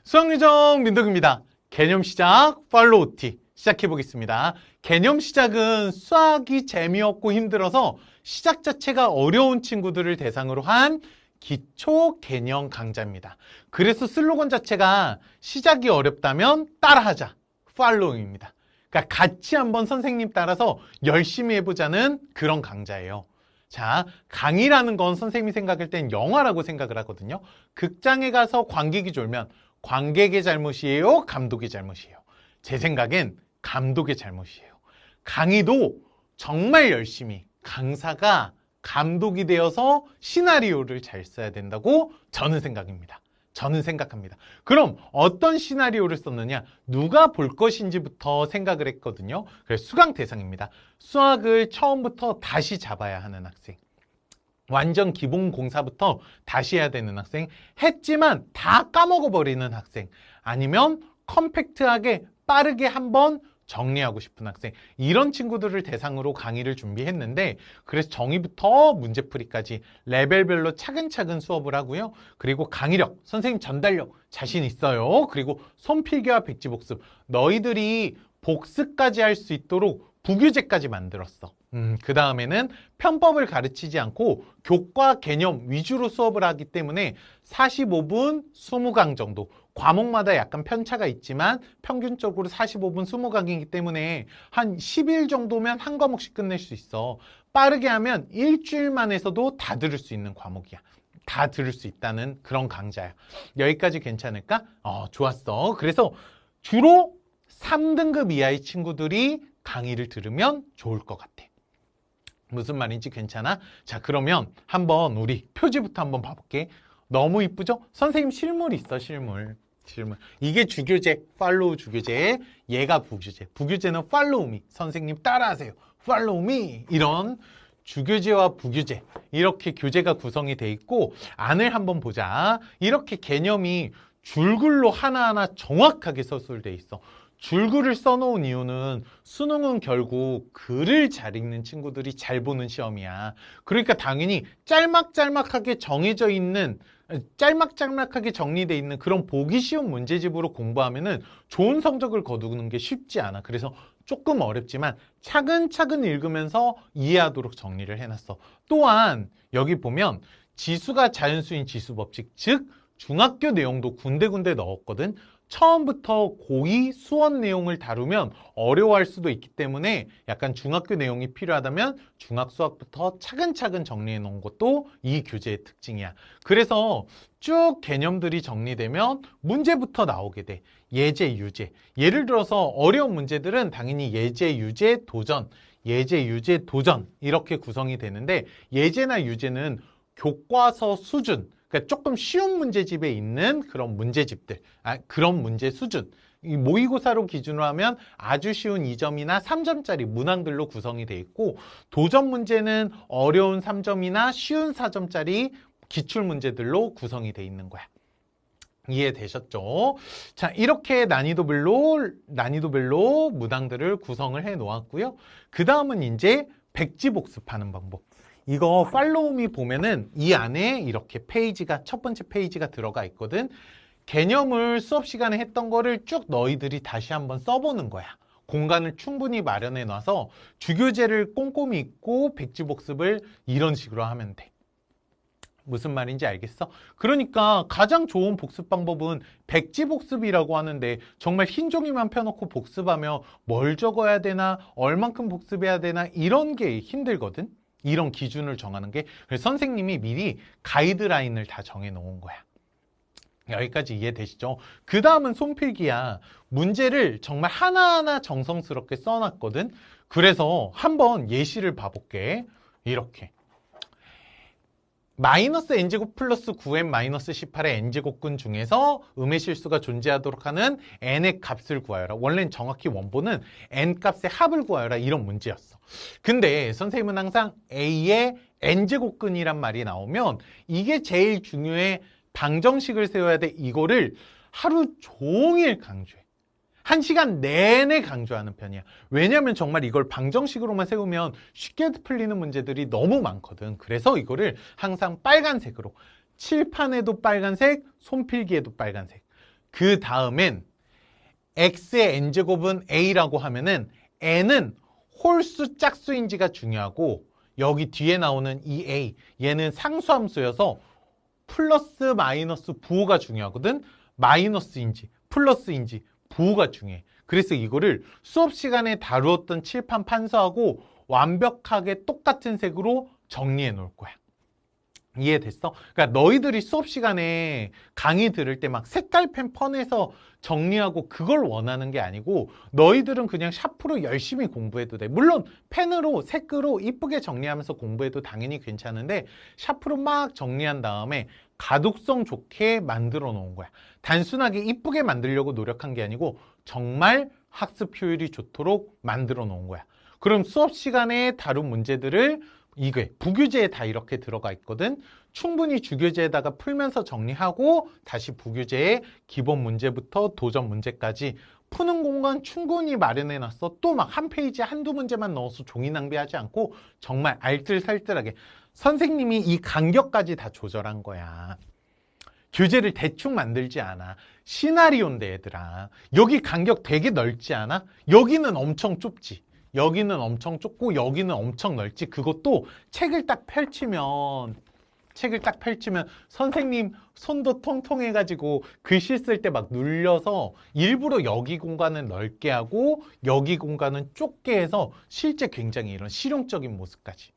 수학유정 민덕입니다. 개념 시작 팔로우 OT 시작해 보겠습니다. 개념 시작은 수학이 재미없고 힘들어서 시작 자체가 어려운 친구들을 대상으로 한 기초 개념 강좌입니다. 그래서 슬로건 자체가 시작이 어렵다면 따라하자 팔로우입니다. 그러니까 같이 한번 선생님 따라서 열심히 해보자는 그런 강좌예요. 자, 강의라는 건 선생님이 생각할 땐 영화라고 생각을 하거든요. 극장에 가서 관객이 졸면 관객의 잘못이에요? 감독의 잘못이에요? 제 생각엔 감독의 잘못이에요. 강의도 정말 열심히 강사가 감독이 되어서 시나리오를 잘 써야 된다고 저는 생각합니다. 그럼 어떤 시나리오를 썼느냐? 누가 볼 것인지부터 생각을 했거든요. 그래서 수강 대상입니다. 수학을 처음부터 다시 잡아야 하는 학생. 완전 기본 공사부터 다시 해야 되는 학생. 했지만 다 까먹어버리는 학생. 아니면 컴팩트하게 빠르게 한번 정리하고 싶은 학생. 이런 친구들을 대상으로 강의를 준비했는데 그래서 정의부터 문제풀이까지 레벨별로 차근차근 수업을 하고요. 그리고 강의력, 선생님 전달력 자신 있어요. 그리고 손필기와 백지복습. 너희들이 복습까지 할 수 있도록 부교재까지 만들었어. 그 다음에는 편법을 가르치지 않고 교과 개념 위주로 수업을 하기 때문에 45분 20강 정도. 과목마다 약간 편차가 있지만 평균적으로 45분 20강이기 때문에 한 10일 정도면 한 과목씩 끝낼 수 있어. 빠르게 하면 일주일만 해서도 다 들을 수 있는 과목이야. 다 들을 수 있다는 그런 강좌야. 여기까지 괜찮을까? 좋았어. 그래서 주로 3등급 이하의 친구들이 강의를 들으면 좋을 것 같아. 무슨 말인지 괜찮아? 자, 그러면 한번 우리 표지부터 한번 봐볼게. 너무 이쁘죠? 선생님 실물 있어, 실물. 이게 주교재, 팔로우 주교재. 얘가 부교재. 부교재는 팔로우 미. 선생님 따라하세요. 팔로우 미. 이런 주교재와 부교재. 이렇게 교재가 구성이 돼 있고 안을 한번 보자. 이렇게 개념이 줄글로 하나하나 정확하게 서술돼 있어. 줄글을 써놓은 이유는 수능은 결국 글을 잘 읽는 친구들이 잘 보는 시험이야. 그러니까 당연히 짤막짤막하게 정해져 있는 짤막짤막하게 정리되어 있는 그런 보기 쉬운 문제집으로 공부하면은 좋은 성적을 거두는 게 쉽지 않아. 그래서 조금 어렵지만 차근차근 읽으면서 이해하도록 정리를 해놨어. 또한 여기 보면 지수가 자연수인 지수법칙, 즉 중학교 내용도 군데군데 넣었거든. 처음부터 고2 수원 내용을 다루면 어려워할 수도 있기 때문에 약간 중학교 내용이 필요하다면 중학 수학부터 차근차근 정리해 놓은 것도 이 교재의 특징이야. 그래서 쭉 개념들이 정리되면 문제부터 나오게 돼. 예제, 유제. 예를 들어서 어려운 문제들은 당연히 예제, 유제, 도전, 예제, 유제, 도전 이렇게 구성이 되는데 예제나 유제는 교과서 수준, 그러니까 조금 쉬운 문제집에 있는 그런 문제집들, 그런 문제 수준. 이 모의고사로 기준으로 하면 아주 쉬운 2점이나 3점짜리 문항들로 구성이 돼 있고 도전 문제는 어려운 3점이나 쉬운 4점짜리 기출문제들로 구성이 돼 있는 거야. 이해되셨죠? 자, 이렇게 난이도별로 문항들을 구성을 해 놓았고요. 그 다음은 이제 백지복습하는 방법. 이거 팔로우미 보면은 이 안에 이렇게 페이지가 첫 번째 페이지가 들어가 있거든. 개념을 수업 시간에 했던 거를 쭉 너희들이 다시 한번 써보는 거야. 공간을 충분히 마련해 놔서 주교재를 꼼꼼히 읽고 백지복습을 이런 식으로 하면 돼. 무슨 말인지 알겠어? 그러니까 가장 좋은 복습 방법은 백지복습이라고 하는데 정말 흰 종이만 펴놓고 복습하며 뭘 적어야 되나, 얼만큼 복습해야 되나 이런 게 힘들거든. 이런 기준을 정하는 게. 그래서 선생님이 미리 가이드라인을 다 정해 놓은 거야. 여기까지 이해되시죠? 그 다음은 손필기야. 문제를 정말 하나하나 정성스럽게 써놨거든. 그래서 한번 예시를 봐볼게. 이렇게 마이너스 n제곱 플러스 9n 마이너스 18의 n제곱근 중에서 음의 실수가 존재하도록 하는 n의 값을 구하여라. 원래는 정확히 원본은 n 값의 합을 구하여라 이런 문제였어. 근데 선생님은 항상 a의 n제곱근이란 말이 나오면 이게 제일 중요해. 방정식을 세워야 돼. 이거를 하루 종일 강조해. 1시간 내내 강조하는 편이야. 왜냐하면 정말 이걸 방정식으로만 세우면 쉽게 풀리는 문제들이 너무 많거든. 그래서 이거를 항상 빨간색으로, 칠판에도 빨간색, 손필기에도 빨간색. 그 다음엔 x의 n제곱은 a라고 하면은 n은 홀수 짝수인지가 중요하고 여기 뒤에 나오는 이 a 얘는 상수함수여서 플러스 마이너스 부호가 중요하거든. 마이너스인지 플러스인지 부호가 중요해. 그래서 이거를 수업 시간에 다루었던 칠판 판서하고 완벽하게 똑같은 색으로 정리해 놓을 거야. 이해됐어? 그러니까 너희들이 수업 시간에 강의 들을 때 막 색깔펜 펀해서 정리하고 그걸 원하는 게 아니고 너희들은 그냥 샤프로 열심히 공부해도 돼. 물론 펜으로 색으로 이쁘게 정리하면서 공부해도 당연히 괜찮은데 샤프로 막 정리한 다음에 가독성 좋게 만들어 놓은 거야. 단순하게 이쁘게 만들려고 노력한 게 아니고 정말 학습 효율이 좋도록 만들어 놓은 거야. 그럼 수업 시간에 다룬 문제들을 이게 부교재에 다 이렇게 들어가 있거든. 충분히 주교재에다가 풀면서 정리하고 다시 부교재에 기본 문제부터 도전 문제까지 푸는 공간 충분히 마련해놨어. 또 막 한 페이지에 한두 문제만 넣어서 종이 낭비하지 않고 정말 알뜰살뜰하게 선생님이 이 간격까지 다 조절한 거야. 교재를 대충 만들지 않아. 시나리오인데 얘들아. 여기 간격 되게 넓지 않아? 여기는 엄청 좁지. 여기는 엄청 좁고 여기는 엄청 넓지. 그것도 책을 딱 펼치면 선생님 손도 통통해가지고 글씨 쓸 때 막 눌려서 일부러 여기 공간은 넓게 하고 여기 공간은 좁게 해서 실제 굉장히 이런 실용적인 모습까지.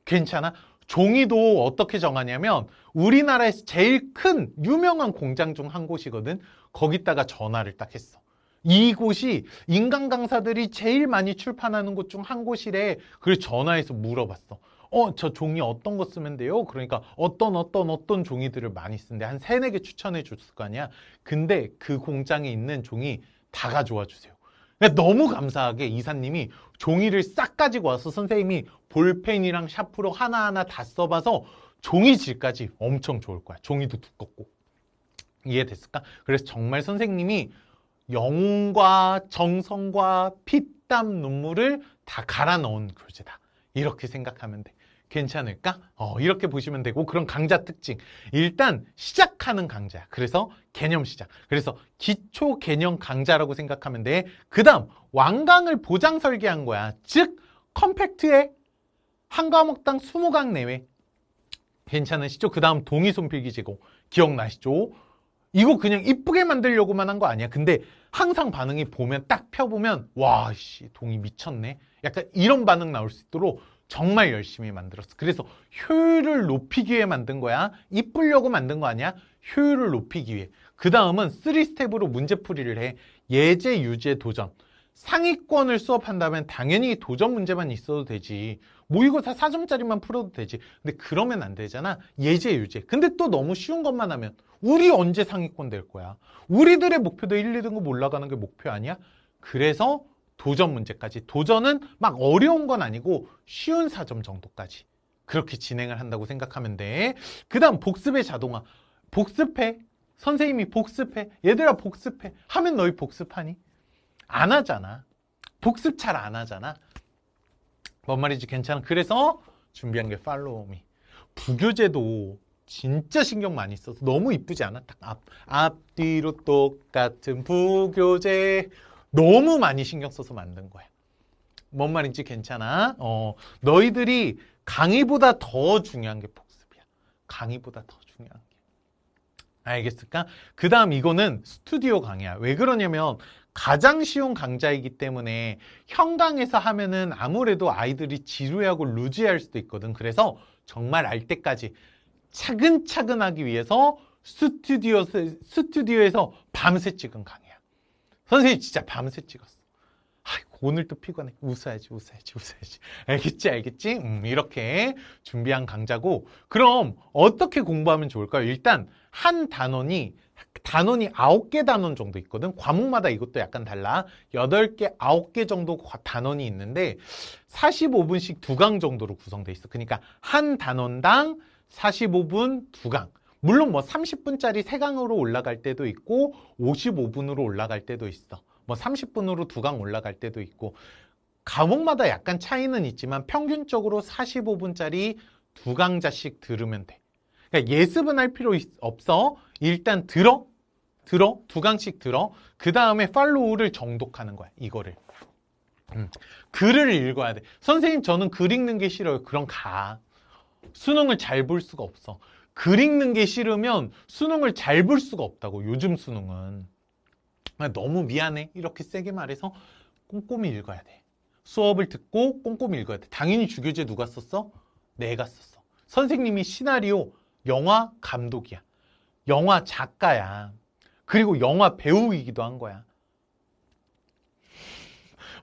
괜찮아? 종이도 어떻게 정하냐면 우리나라에서 제일 큰 유명한 공장 중 한 곳이거든. 거기다가 전화를 딱 했어. 이곳이 인간 강사들이 제일 많이 출판하는 곳 중 한 곳이래. 그래서 전화해서 물어봤어. 저 종이 어떤 거 쓰면 돼요? 그러니까 어떤 종이들을 많이 쓰는데 한 3, 4개 추천해 줬을 거 아니야. 근데 그 공장에 있는 종이 다 가져와 주세요. 너무 감사하게 이사님이 종이를 싹 가지고 와서 선생님이 볼펜이랑 샤프로 하나하나 다 써봐서 종이질까지 엄청 좋을 거야. 종이도 두껍고. 이해됐을까? 그래서 정말 선생님이 영혼과 정성과 피땀 눈물을 다 갈아 넣은 교재다. 이렇게 생각하면 돼. 괜찮을까? 이렇게 보시면 되고, 그런 강좌 특징. 일단 시작하는 강좌야. 그래서 개념 시작. 그래서 기초 개념 강좌라고 생각하면 돼. 그 다음 완강을 보장 설계한 거야. 즉 컴팩트에 한 과목당 20강 내외. 괜찮으시죠? 그 다음 동의 손필기 제공. 기억나시죠? 이거 그냥 이쁘게 만들려고만 한 거 아니야. 근데 항상 반응이 보면 딱 펴보면 와, 씨, 동의 미쳤네. 약간 이런 반응 나올 수 있도록 정말 열심히 만들었어. 그래서 효율을 높이기 위해 만든 거야. 이쁘려고 만든 거 아니야. 효율을 높이기 위해. 그 다음은 3스텝으로 문제풀이를 해. 예제, 유제, 도전. 상위권을 수업한다면 당연히 도전 문제만 있어도 되지. 모의고사 4점짜리만 풀어도 되지. 근데 그러면 안 되잖아. 예제, 유제. 근데 또 너무 쉬운 것만 하면 우리 언제 상위권 될 거야? 우리들의 목표도 1, 2등급 올라가는 게 목표 아니야? 그래서 도전 문제까지. 도전은 막 어려운 건 아니고 쉬운 4점 정도까지. 그렇게 진행을 한다고 생각하면 돼. 그 다음 복습의 자동화. 복습해. 선생님이 복습해. 얘들아 복습해. 하면 너희 복습하니? 안 하잖아. 복습 잘 안 하잖아. 뭔 말인지 괜찮아. 그래서 준비한 게 팔로우미. 부교재도 진짜 신경 많이 써서 너무 이쁘지 않아? 딱 앞뒤로 똑같은 부교재. 너무 많이 신경 써서 만든 거야. 뭔 말인지 괜찮아? 너희들이 강의보다 더 중요한 게 복습이야. 강의보다 더 중요한 게. 알겠을까? 그 다음 이거는 스튜디오 강의야. 왜 그러냐면 가장 쉬운 강좌이기 때문에 현강에서 하면은 아무래도 아이들이 지루해하고 루즈해할 수도 있거든. 그래서 정말 알 때까지 차근차근 하기 위해서 스튜디오에서 밤새 찍은 강의야. 선생님 진짜 밤새 찍었어. 아이고, 오늘 또 피곤해. 웃어야지. 알겠지? 이렇게 준비한 강좌고, 그럼 어떻게 공부하면 좋을까요? 일단 한 단원이 9개 단원 정도 있거든. 과목마다 이것도 약간 달라. 8개, 9개 정도 단원이 있는데 45분씩 2강 정도로 구성돼 있어. 그러니까 한 단원당 45분 2강. 물론 뭐 30분짜리 3강으로 올라갈 때도 있고 55분으로 올라갈 때도 있어. 뭐 30분으로 2강 올라갈 때도 있고 과목마다 약간 차이는 있지만 평균적으로 45분짜리 2강자씩 들으면 돼. 그러니까 예습은 할 필요 없어. 일단 들어. 들어. 2강씩 들어. 그 다음에 팔로우를 정독하는 거야. 이거를. 글을 읽어야 돼. 선생님 저는 글 읽는 게 싫어요. 그럼 가. 수능을 잘 볼 수가 없어. 글 읽는 게 싫으면 수능을 잘 볼 수가 없다고. 요즘 수능은. 너무 미안해. 이렇게 세게 말해서 꼼꼼히 읽어야 돼. 수업을 듣고 꼼꼼히 읽어야 돼. 당연히 주교재 누가 썼어? 내가 썼어. 선생님이 시나리오, 영화 감독이야. 영화 작가야. 그리고 영화 배우이기도 한 거야.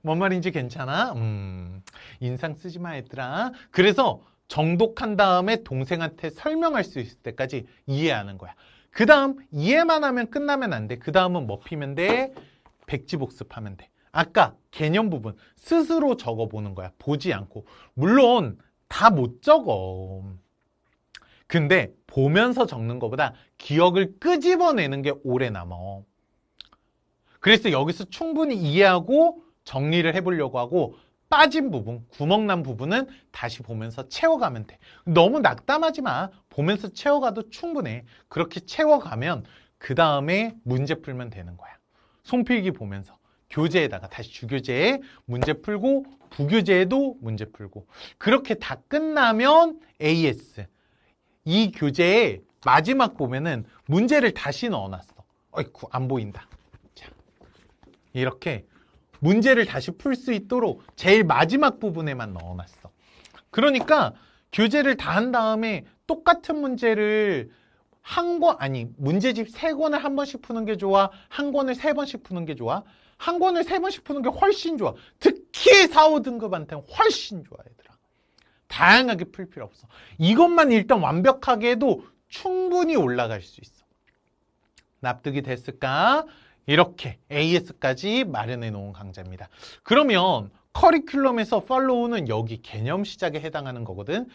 뭔 말인지 괜찮아? 인상 쓰지 마, 얘들아. 그래서 정독한 다음에 동생한테 설명할 수 있을 때까지 이해하는 거야. 그 다음 이해만 하면 끝나면 안 돼. 그 다음은 뭐 피면 돼? 백지복습하면 돼. 아까 개념 부분 스스로 적어보는 거야. 보지 않고. 물론 다 못 적어. 근데 보면서 적는 것보다 기억을 끄집어내는 게 오래 남아. 그래서 여기서 충분히 이해하고 정리를 해보려고 하고 빠진 부분, 구멍 난 부분은 다시 보면서 채워가면 돼. 너무 낙담하지 마. 보면서 채워가도 충분해. 그렇게 채워가면 그 다음에 문제 풀면 되는 거야. 손필기 보면서 교재에다가 다시 주교재에 문제 풀고 부교재에도 문제 풀고 그렇게 다 끝나면 AS. 이 교재에 마지막 보면은 문제를 다시 넣어놨어. 어이쿠 안 보인다. 자, 이렇게 문제를 다시 풀 수 있도록 제일 마지막 부분에만 넣어놨어. 그러니까 교재를 다 한 다음에 똑같은 문제를 문제집 3권을 한 번씩 푸는 게 좋아? 한 권을 3번씩 푸는 게 좋아? 한 권을 3번씩 푸는 게 훨씬 좋아. 특히 4, 5등급한테는 훨씬 좋아, 얘들아. 다양하게 풀 필요 없어. 이것만 일단 완벽하게 해도 충분히 올라갈 수 있어. 납득이 됐을까? 이렇게 AS까지 마련해 놓은 강좌입니다. 그러면 커리큘럼에서 팔로우는 여기 개념 시작에 해당하는 거거든.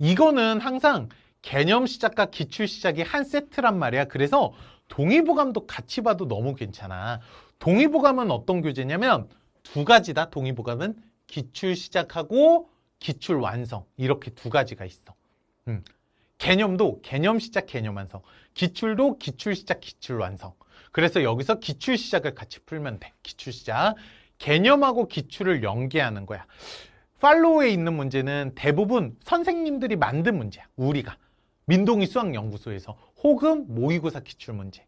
이거는 항상 개념 시작과 기출 시작이 한 세트란 말이야. 그래서 동의보감도 같이 봐도 너무 괜찮아. 동의보감은 어떤 교재냐면 2가지다. 동의보감은 기출 시작하고 기출 완성 이렇게 2가지가 있어. 개념도 개념 시작, 개념 완성. 기출도 기출 시작, 기출 완성. 그래서 여기서 기출 시작을 같이 풀면 돼. 기출 시작. 개념하고 기출을 연계하는 거야. 팔로우에 있는 문제는 대부분 선생님들이 만든 문제야. 우리가. 민동희 수학연구소에서 혹은 모의고사 기출 문제.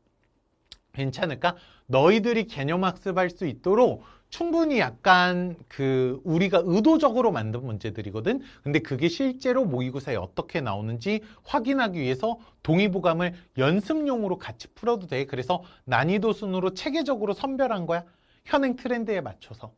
괜찮을까? 너희들이 개념 학습할 수 있도록 충분히 약간 우리가 의도적으로 만든 문제들이거든. 근데 그게 실제로 모의고사에 어떻게 나오는지 확인하기 위해서 동의보감을 연습용으로 같이 풀어도 돼. 그래서 난이도 순으로 체계적으로 선별한 거야. 현행 트렌드에 맞춰서.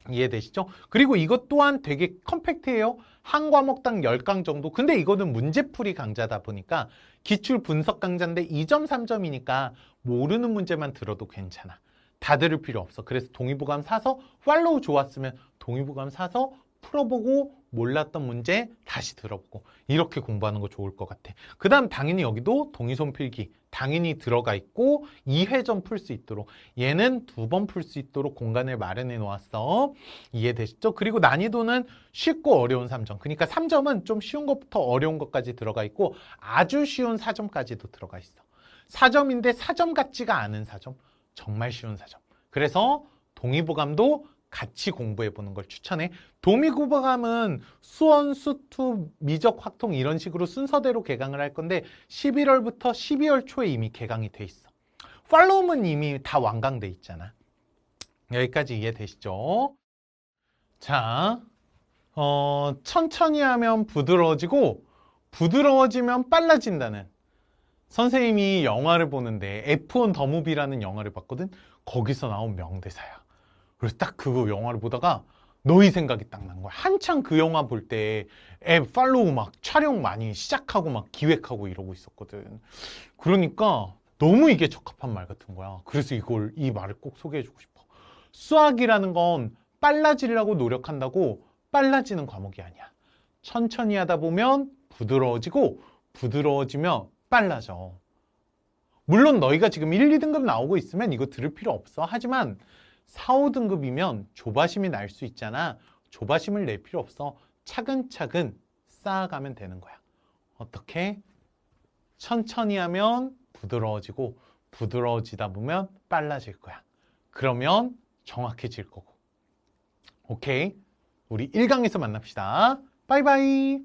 이해되시죠? 그리고 이것 또한 되게 컴팩트해요. 한 과목당 10강 정도. 근데 이거는 문제풀이 강좌다 보니까 기출 분석 강좌인데 2점, 3점이니까 모르는 문제만 들어도 괜찮아. 다 들을 필요 없어. 그래서 동의보감 사서 팔로우 좋았으면 동의보감 사서 풀어보고 몰랐던 문제 다시 들어보고 이렇게 공부하는 거 좋을 것 같아. 그 다음 당연히 여기도 동의손필기 당연히 들어가 있고 2회전 풀 수 있도록 얘는 2번 풀 수 있도록 공간을 마련해 놓았어. 이해되시죠? 그리고 난이도는 쉽고 어려운 3점. 그러니까 3점은 좀 쉬운 것부터 어려운 것까지 들어가 있고 아주 쉬운 4점까지도 들어가 있어. 4점인데 4점 같지가 않은 4점. 정말 쉬운 4점. 그래서 동의보감도 같이 공부해보는 걸 추천해. 동의보감은 수원, 수투, 미적, 확통 이런 식으로 순서대로 개강을 할 건데 11월부터 12월 초에 이미 개강이 돼 있어. 팔로우는 이미 다 완강돼 있잖아. 여기까지 이해되시죠? 자, 천천히 하면 부드러워지고 부드러워지면 빨라진다는 선생님이 영화를 보는데 F1 더 무비라는 영화를 봤거든? 거기서 나온 명대사야. 그래서 딱 그거 영화를 보다가 너희 생각이 딱 난 거야. 한창 그 영화 볼 때 팔로우 막 촬영 많이 시작하고 막 기획하고 이러고 있었거든. 그러니까 너무 이게 적합한 말 같은 거야. 그래서 이 말을 꼭 소개해주고 싶어. 수학이라는 건 빨라지려고 노력한다고 빨라지는 과목이 아니야. 천천히 하다 보면 부드러워지고 부드러워지면 빨라져. 물론 너희가 지금 1, 2등급 나오고 있으면 이거 들을 필요 없어. 하지만 4, 5등급이면 조바심이 날 수 있잖아. 조바심을 낼 필요 없어. 차근차근 쌓아가면 되는 거야. 어떻게? 천천히 하면 부드러워지고 부드러워지다 보면 빨라질 거야. 그러면 정확해질 거고. 오케이? 우리 1강에서 만납시다. 바이바이.